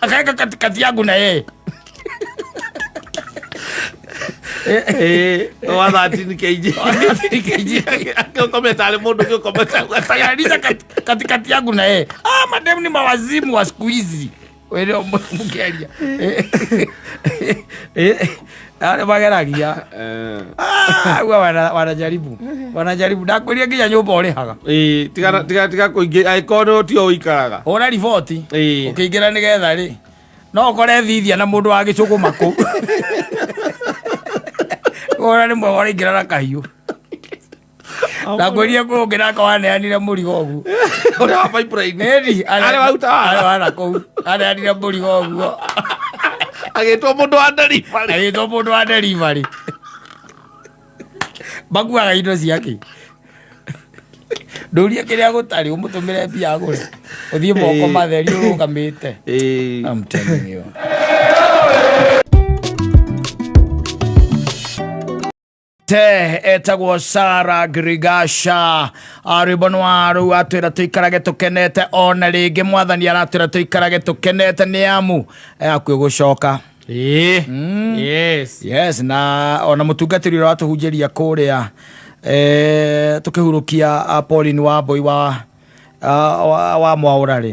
akaeka katikati yangu na yeye wathatini kg akĩkometa arĩ mũndũ ũgĩkometa katikati yangu na yeye mademu ni mawazimu wa siku hizi wele mkeria ale mageragia wanajaribu ndakwĩria nginya nyũmba ũrĩhaga tiga kũingĩ angĩkorwo tio ũikaraga ũra riboti ũkĩingĩra nĩgetha rĩ no ũkore thithia na mũndũ wa gĩcũgũma kũu ũra nĩ mwega ũraingĩra na kahiũ ndakwĩria kũngĩra akawaneanire mũrigo ũguo ũrĩa wa pipeline arĩa waruta kũu aneanire mũrigo ũguo agĩtwo mũndũ wa delivery makuaga indo ciake ndũrie kĩrĩa gũtarĩ ũmũtũmĩre mbia agũre ũthiĩ moko matheri ũrũgamĩte I'm telling you etagwo Sarah Grigasha rwĩmbo nwa rũu atwĩra tũikarage tũkenete ona rĩngĩ mwathani aratwĩra tũikarage tũkenete nĩ amu akuĩ gũcoka yes na ona mũtungatĩri ũrĩa watũhunjĩria kũrĩa tũkĩhurũkia Pauline Wambui wa wa Mwaurari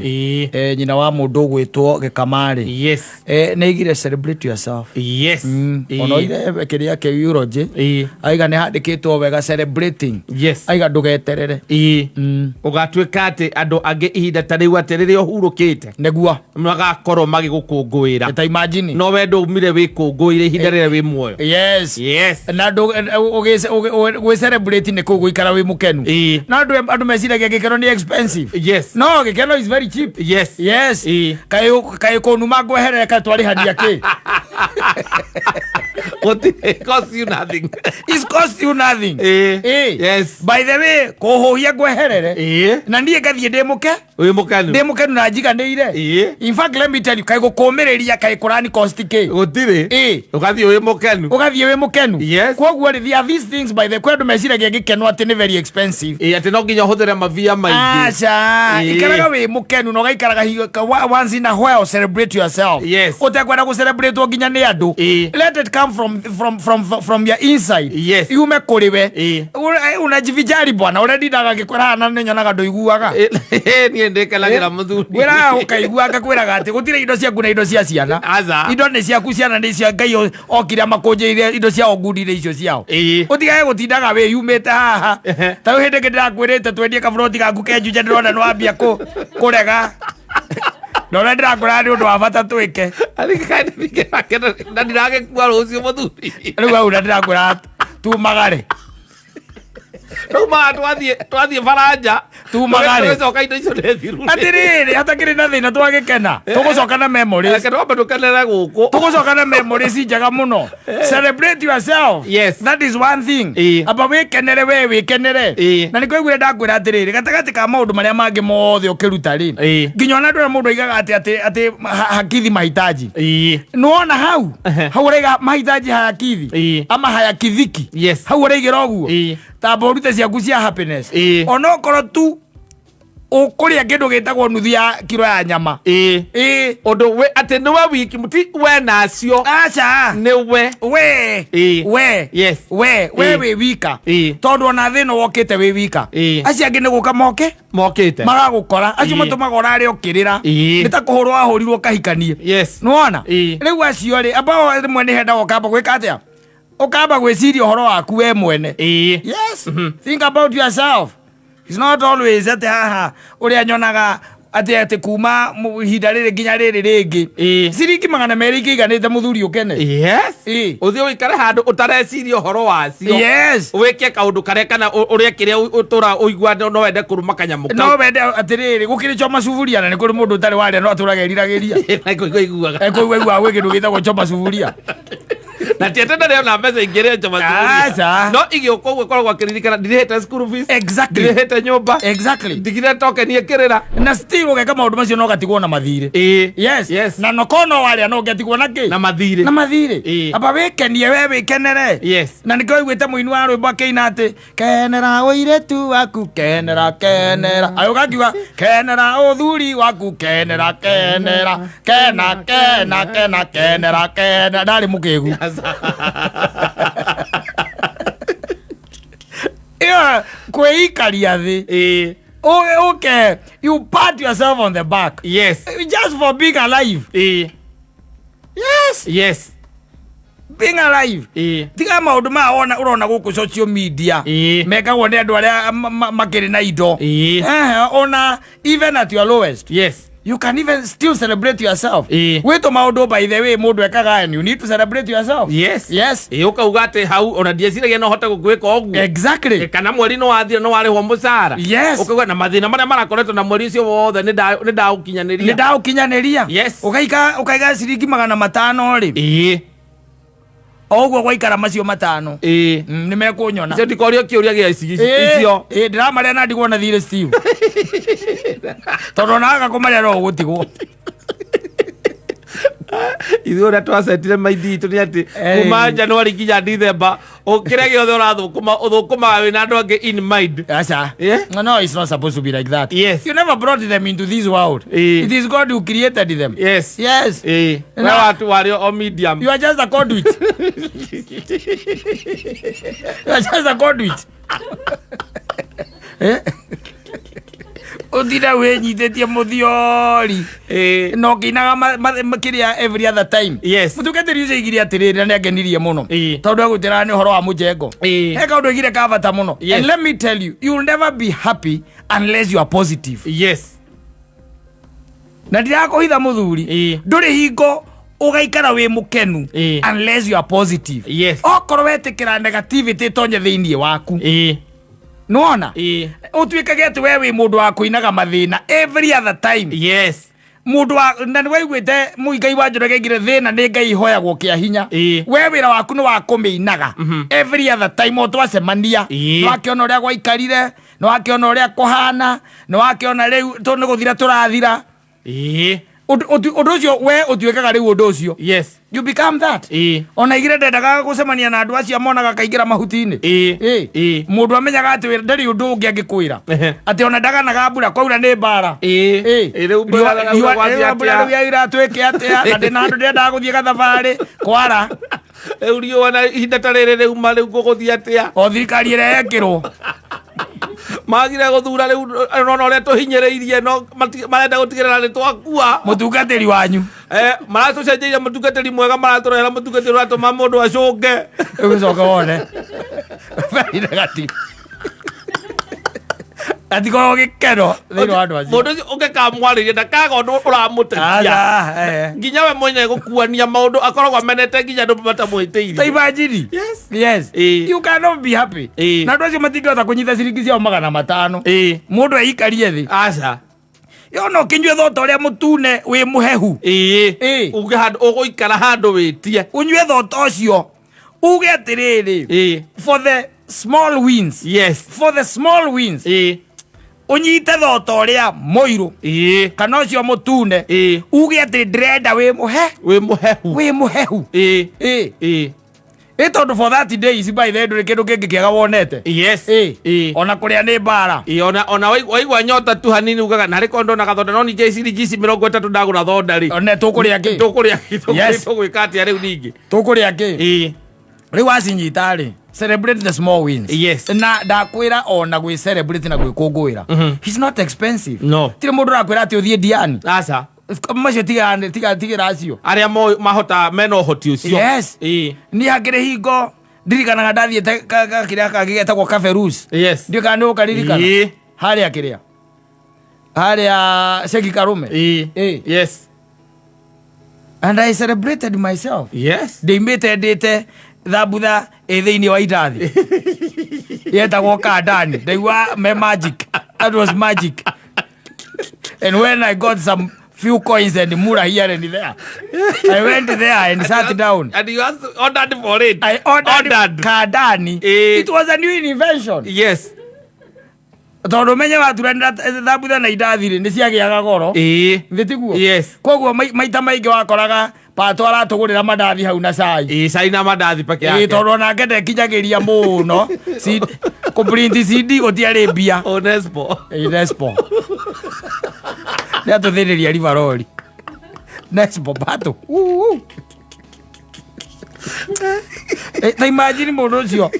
nyina wa mundu gwitwo Gikamari yes ne igire celebrate yourself yes ono ile kiria ke eulogy aiga ne handikitwo wega celebrating yes aiga ndugeterere ugatwika ati andu angi ihinda ta riu atirire uhurukite negua magakorwo magigukungwira ta imagine no wendo umire wikungwire ihinda rire wi muoyo yes yes na ndu we celebrate ne kuguikara wi mukenu na andu meciragia gikeno ni expensive yes no gikeno is very cheap yes yes kai kunuma ngweherere ka twari hadia ki what cost you nothing it cost you nothing yes by the way kuhuhia ngweherere na ndie gathie ndimuke wi mukenu na njiganire in fact let me tell you kai gukumireria kai kurani cost ki gutire ugathie wi mukenu yes koguo there are these things by the kwendu meciragia gikeno ati ni very expensive ati no nginya huthire mavia maingi acha ikaraga wi mukenu no gaikaraga once in a while celebrate yourself yes utakwenda ku celebrate nginya ni andu let it come from your inside yes yume kuriwe unajivijari bwana already daga gikwara na nyonaga ndoiguaga ni ndekalagira muthuri wira ukaiguaga kwiraga ati gutire indo cia nguna indo cia ciana indo ni ciaku ciana ni cia Ngai okira makunjire indo cia ogundire icio ciao utigae gutindaga we yumete haha ta hinde ndirakwirite twendie kaburoti gaku kenjuje ndirona nwambia kurega no ndirakwira ni undu wa bata twike na ndirage kwa rucio muthuri riu au ndirakwira tumagare Tuma twathie faranja tumagare tucoka indo icio nĩ thiru atiriri hatakiri na thina twagikena tugucoka na memories twamba tukenera guku tugucoka na memories njega muno celebrate yourself yes that is one thing aba wikenere we wikenere na niko igure ndakwira atiriri gatagati ka maundu maria mangi mothe ukiruta ri nginya ona ndura mundu aigaga ati hakithi mahitaji nuona hau uraiga mahitaji hayakithi ama hayakithiki hau uraigira oguo taborute ciaku cia happiness onokorwo tu ukuria kindu gitagwo nuthu ya kilo ya nyama undu we ati ni we wiki muti we nacio acha ni we yes we we wika tondu ona thino wokite we wika acia ngi ni guka mokite magagukora acio matumaga urari ukirira nitakuhurwa ahurirwo kahikanie yes nuona riu acio ri aba rimwe ni henda ukamba gwika atia ukamba gwiciria uhoro waku we mwene yes think about yourself. It's not always ati haha uria nyonaga ati kuma ihinda riri nginya riri ringi ciringi 200 ikiganite muthuri ukene yes uthie uikare handu utareciria uhoro wacio yes wike kaundu karia kana uria kiria utura uigua no wende kuruma kanyamu no wende atiriri gukiri choma sufuria na ni kuri mundu utari waria no aturagerirageria iguaga gwi kindu gitagwo choma sufuria na tietenda leo na meza ingere choma sufuria no igioka uguo korwo akiririkana ndirihete school fees exactly ndirihete nyumba exactly ndigire token ikirira na still ugeka maundu macio no gatigwo na mathire yes na no kono waria no gatigwo na ki na mathire aba wikenie we wikenere yes na niko igwete muini wa rwimbo akeina ati kenera uire tu waku kenera ayo gakiwa kenera uthuri waku kenera kenera ndari mukigu kweikaria thi okay you pat yourself on the back yes just for being alive yes being alive tiga maundu ma urona guku social media mekagwo ni andu aria makiri na indo ona even at your lowest yes you can even still celebrate yourself wito maundu by the way mundu ekaga and you need to celebrate yourself yes ukauga ati hau ona ndieciragia no hote gugwika oguo exactly kana mweri no wathire no warihwo mucara ukauga na mathina maria marakoretwo na mweri ucio wothe ni ndaukinyaniria ukaiga ciringi 500 ri oguo gwaikara macio 5 ni mekunyona icio ndikorio kiuria gia icio ndiramarĩa na ndigwo na thire Steve tondu naga kumarĩa no gutigwo ithuĩ ũrĩa twacetire maindi itũ nĩ atĩ kuma January nginya December kĩrĩa gĩothe ũthũkũmaga wĩna andũ angĩ in mind. No, it's not supposed to be like that. Yes. You never brought them into this world. It is God who created them. Yes. Yes. Watu walio o medium. You are just a conduit. You are just a conduit. Udira wenyitetie muthiori. No kinaga makiria every other time. Yes. Mutukete riuze igiri atiriri na ngenirie muno. Tondu agutira ni horo wa mujengo. Eka undu igire kavata muno. And let me tell you, you will never be happy unless you are positive. Yes. Na ndirako hitha muthuri. Nduri hingo ugaikara we mukenu unless you are positive. Yes. Okorwo wetikira negativity tonye thiini waku. Nuona? Utuikage ati wewe mundu wa kuinaga mathina every other time. Yes. Mundu wa ndani waiguite muigai wa njorege ngire thina ni ngai hoyagwo kia hinya. Wewe wira waku ni wa kumeinaga every other time otwacemania. Wakiona uria gwaikarire, no wakiona uria kuhana, no wakiona riu to ni guthira turathira. Undu ucio we utuikaga riu undu ucio. Yes. You become that. Ona igire ndendaga gucemania na andu acio monaga kaingira mahutini. Mundu amenyaga ati we ndari undu ungi angikwira. Ati ona ndaganaga mbura kwaura ni mbara. Riu mbura ya ira tweke atia na ndina andu ndendaga guthie gathabari kwara. Riu wana ihinda tarere riu ma riu guguthie atia. O thirikari ire yekirwo. Magire guthura riu no ria tuhinyereirie no marenda gutigirira ni twakua mutungatiri wanyu maratucenjeire mutungatiri mwega maraturehera mutungatiri uratuma mundu acunge ugicoka wone gati atiko gikero thiro andu acio mundu ungekamwaririe ndakaga undu uramuteithia nginya we mwenye gukuania maundu akoragwo amenete nginya andu matamwitiirie taibajiri. Yes. You cannot be happy. Na andu acio matingihota kunyita ciringi ciao 500. Mundu eikarie thi aca yo no kinywe thota uria mutune wi muhehu uge handu uguikara handu witie unywe thota ucio uge atiriri for the small wins. Yes. For the small wins. Unyite thota uria moiru kana ucio mutune uge ati ndrenda wi muhehu tondu for 30 days by the end kindu kingi kiaga wonete. Yes. Ona kuria ni mbara ona waigwa nyota tu hanini ugaga na riko ndo na gathonda no ninge ciringi 30 ndagura thonda ri ona tukuria ki tugwika atia riu ningi tukuria ki riu acinyita ri celebrate the small wins. Yes. Na ndakwira ona gwi celebrate na gwikungwira he's not expensive. No. Tire mundu rakwira ati uthie Diani aca macio tiga acio aria mahota mena uhoti ucio. Yes. Ni hakire hingo ndirikanaga ndathiete kiria kagigetagwo Kaferus. Yes. Ndio kana ukaririkana haria kiria haria Sheki Karume. Yes. And I celebrated myself. Yes. Ndimite thabutha thiini wa irathi yetagwo Kandani ndaigua me magic. That was magic. And when I got some few coins and mura here and there, I went there and sat down. And you ordered for it. I ordered Kandani. It was a new invention. Yes. Tondu menye waturenda thabutha na irathi ni ciagiaga goro. Thitiguo. Yes. Koguo maita maingi wakoraga pato aratugurira mandathi hau na cai. Cai na mandathi peke yake. Tondu nake ndekinyagiria muno kuprint CD gutiari mbia. Onespo. Nä atåthä rivarori Nespo bato ta imagine må ndå å cio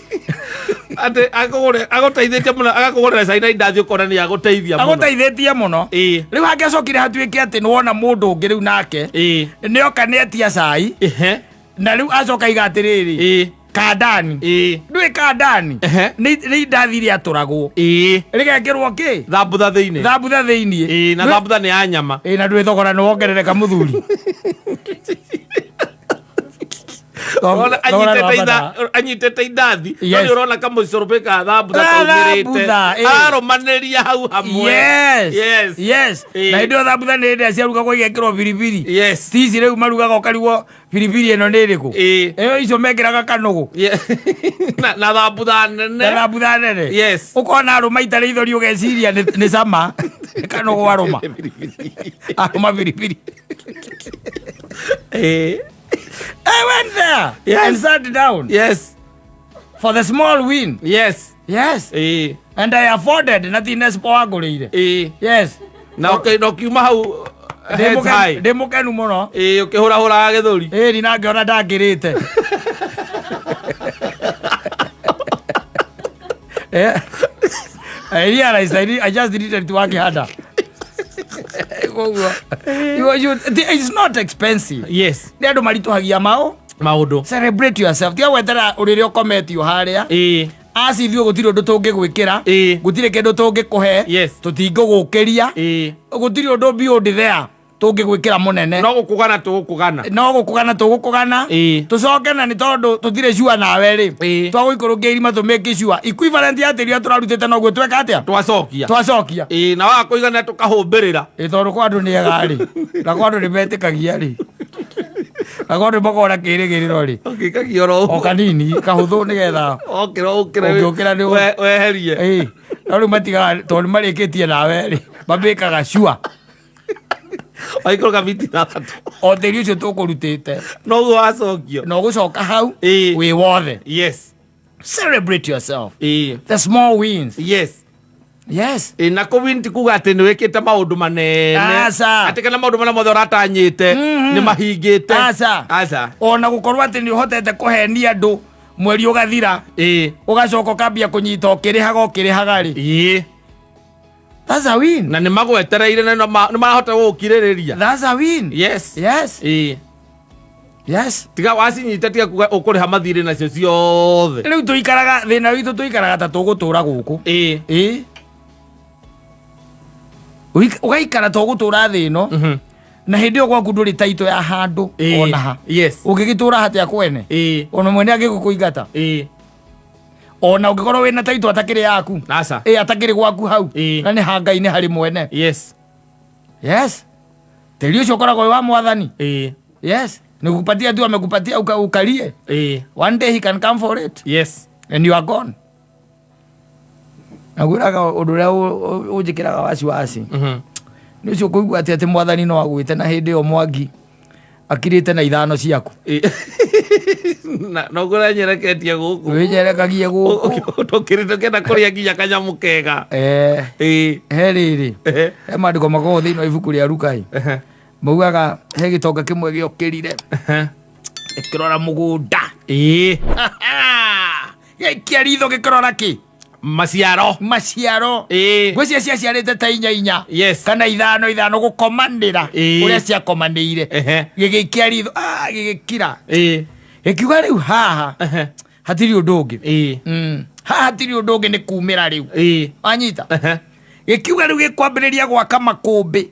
agåteithä tie må no agakå rä ra cai na indathi å kona nä agåteithä tie må no rä u hangecokire hatuä ke atä nä wona må ndå å ngä rä u nake nä oka nä etia cai na rä u acoka iga atä rä rä Kandani ndwä Kandani nä indathi rä atåragwo rä gekerwo kä thambutha thä inä na thambutha nä ya nyama na ndwä thogora nä wongerereka må thuri anyitete indathi nä å rona kamå corobä ka thambutha kaumä rä te aromanä ria hau hamwe na indo thambutha nä ndä ciarugagwo igekä rwo biribiri tici rä u marugaga å karigwo biribiri ä no nä rä kå ä yo icio mekĩraga kanũgũ na thambutha nene å kona arå maita rä ithori å geciria nä cama kanũgũ arũma biribiri. I went there and sat down. Yes. For the small win. Yes. And I afforded nothing else wangũrĩire. Yes. Na ukiuma hau head high. Ndĩ mũkenu mũno. Ũkĩhũrahũraga gĩthũri. Ni na ngĩona ndangĩrĩte. I realized I just needed to work harder. It's not expensive. Yes. Nĩ andũ maritũhagia maũndũ. Celebrate yourself. Tiga gwetera ũrĩrĩ ũkometio harĩa. Acithiĩ gũtirĩ ũndũ tũngĩgwĩkĩra. Gũtirĩ kĩndũ tũngĩkũhe. Tũtingĩgũkĩria. Gũtirĩ ũndũ beyond there tũngĩgwĩkĩra mũnene. No gũkũgana tũgũkũgana. No gũkũgana tũgũkũgana. Tũcoke na nĩ tondũ tũtirĩ sure nawe rĩ. Twagũikũrũkia irima tũmĩke sure. Equivalent ya tĩri tũrarutĩte noguo tweka atĩa? Twacokia. Na waga kũigana tũkahũmbĩrĩra. Tondũ kwa andũ nĩ ega rĩ. Na kwa andũ nĩ metĩkagia rĩ. Na kwa andũ makora kĩrĩgĩrĩro rĩ. Ũkĩkagia oro. O kanini kahũthũ nĩgetha. Ũkĩra nĩ weherie. Na rĩu matigaga tondũ marĩkĩtie nawe rĩ. Mabĩkaga sure. Aikũrũka biti na tatu. O tĩri ũcio tũkũrutĩte. No gũcokio. No gũcoka hau. Wĩ wothe. Yes. Celebrate yourself. The small wins. Yes. Na kũwin ti kuga atĩ nĩ wĩkĩte maũndũ manene. Atĩ kana maũndũ marĩa mothe ũratanyĩte nĩ mahingĩte. Aca. Ona gũkorwo atĩ nĩ ũhotete kũhenia andũ mweri ũgathira. Ũgacoka ũkambia kũnyita ũkĩrĩhaga rĩ. That's a win. Na nĩ magwetereire na nĩ marahota gũkirĩrĩria. That's a win. Yes. Tiga wacinyita tiga kuga ũkũrĩha mathirĩ nacio ciothe. Rĩu tũikaraga thĩna witũ tũikaraga ta tũgũtũra gũkũ. Ũgaikara tũgũtũra thĩ ĩno. Na hĩndĩ ĩyo gwaku ndũrĩ taito ya handũ ona ha. Ũngĩgĩtũra hatĩa kwene. Ona mwene agĩgũkũingata. Ona ũngĩkorwo wĩna taito atakĩrĩ yaku. Atakĩrĩ gwaku hau. Na nĩ hangai-inĩ harĩ mwene. Tĩri ũcio ũkoragwo wa Mwathani. Nikupatia tu amekupatia ukalie. One day he can come for it. And you are gone. Naguraga ũndũ ũrĩa ũnjĩkĩraga wasiwasi. Nĩ ũcio kũigua atĩ Mwathani no agwĩte na hĩndĩ ĩyo Mwangi akirĩte na ithano ciaku. No gũranyereketie gũkũ. Wĩnyerekagie gũkũ. Tũkĩrĩte kenda kũrĩa nginya kanyamũ kega. He rĩrĩ. He maandĩko makoragwo thĩinĩ wa ibuku rĩa Luka. Maugaga he gĩtonga kĩmwe gĩokĩrire. Gĩkĩrora mũgũnda. Gĩaikia ritho gĩkĩrora kĩ? Maciaro. Ngwĩciria ciaciarĩte ta 4 kana 5 gũkomanĩra ũrĩa ciakomanĩire. Gĩgĩikia ritho gĩgĩkira. Gĩkiuga rĩu haha hatirĩ ũndũ ũngĩ. Haha hatirĩ ũndũ ũngĩ nĩ kumĩra rĩu. Wanyita. Gĩkiuga rĩu gĩkwambĩrĩria gwaka makũmbĩ.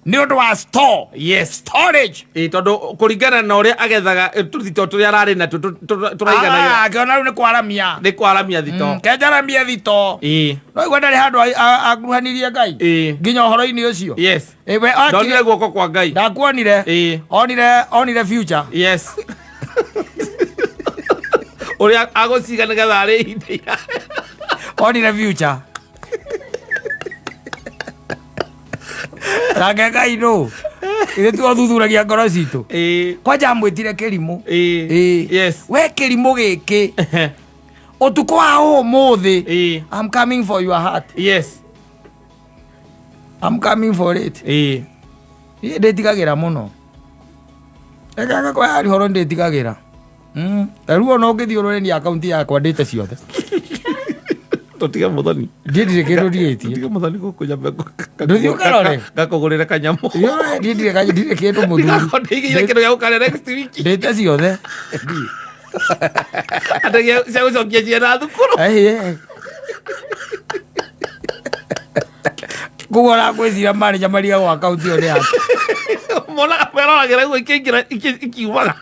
Nĩ ũndũ wa store. Storage. Tondũ kũringana na ũrĩa agethaga tũthito tũrĩa ararĩ na tũraiganaga. Akĩona rĩu nĩ kwaramia thito. Kenjaramia thito. No igua ndarĩ handũ akuruhanirie Ngai. Nginya ũhoro-inĩ ũcio. Ndonire guoko kwa Ngai. Ndakuonire. Onire future. Ũrĩa agũciga nĩgetha arĩ ihinda. Onire future. Ranga Ngai no. Ithe tũthuthuragia ngoro citũ. Kwanja mwĩtire kĩrimũ. We kĩrimũ gĩkĩ. Ũtukũ wa ũmũthĩ. I'm coming for your heart. I'm coming for it. Ndĩtigagĩra mũno. Ekaga kwa harĩ horo ndĩtigagĩra. Rĩu ona ũngĩthiĩ ũroreni akaunti yakwa ndĩte ciothe. Tũtiga Mũthoni. Ndĩtirĩ kĩndũ ndĩgĩtie. Tũtiga Mũthoni gũkũ nyambe. Ndũthiĩ ũkarore. Gakũgũrĩre kanyamũ. Ndĩtirĩ kĩndũ mũthuri. Ndĩigire kĩndũ gĩa gũkarĩa next week. Ndĩte ciothe. Atĩ cia gũcokia ciana thukuru. Kũgũra gwĩcira manager mariga gwa akaunti ĩyo nĩ yake. Mona meroragĩra guo ikiumaga.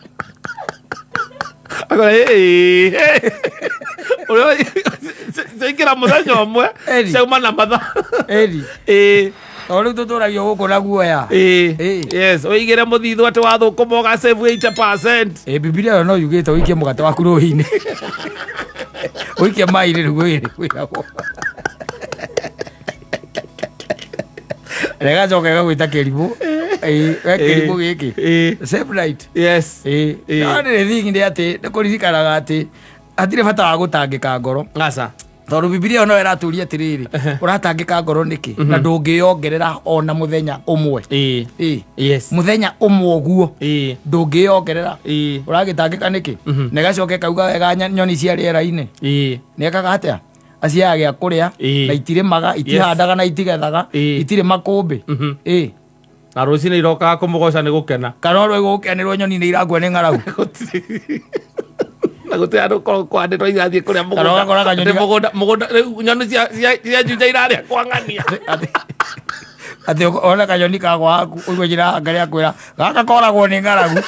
Ciaingĩra mũthenya ũmwe ciauma na matha. Rĩu tũtũragio gũkũ na guoya. Ũigĩre mũthithũ atĩ wathũkũma ũgasave 80%. Bibilia ĩyo no yugĩte ũikie mũgate waku rũĩ-inĩ. Ũikie maĩ-inĩ rĩu wĩragwo. Regacoka ĩgagwĩta kĩrimũ. Kĩrimũ gĩkĩ. Save light. No nĩ thing nĩ atĩ nĩ kũririkanaga atĩ hatirĩ bata wa gũtangĩka ngoro. Tondũ Bibilia no ĩratũria atĩrĩrĩ, ũratangĩka ngoro nĩkĩ? Na ndũngĩyongerera ona mũthenya ũmwe. Mũthenya ũmwe ũguo ndũngĩyongerera. Ũragĩtangĩka nĩkĩ? Na ĩgacoka ĩkauga wega nyoni cia rĩera-inĩ. Nĩekaga atĩa? aciaga gĩa kũrĩa na itirĩmaga itihandaga na itigethaga itirĩ makũmbĩ na rũcinĩ irokaga kũmũgoca nĩ gũkena kana rwĩ gũkenĩrwo nyoni nĩ irakua nĩ ng'aragu na gũtĩ andũ kwandĩtwo igathiĩ kũrĩa mũgũnda nyoni cianjunja irarĩa kwa ng'ania atĩ ona kanyoni kagwa haku ũguo njĩra ngarĩa kwĩra gaka koragwo nĩ ng'aragu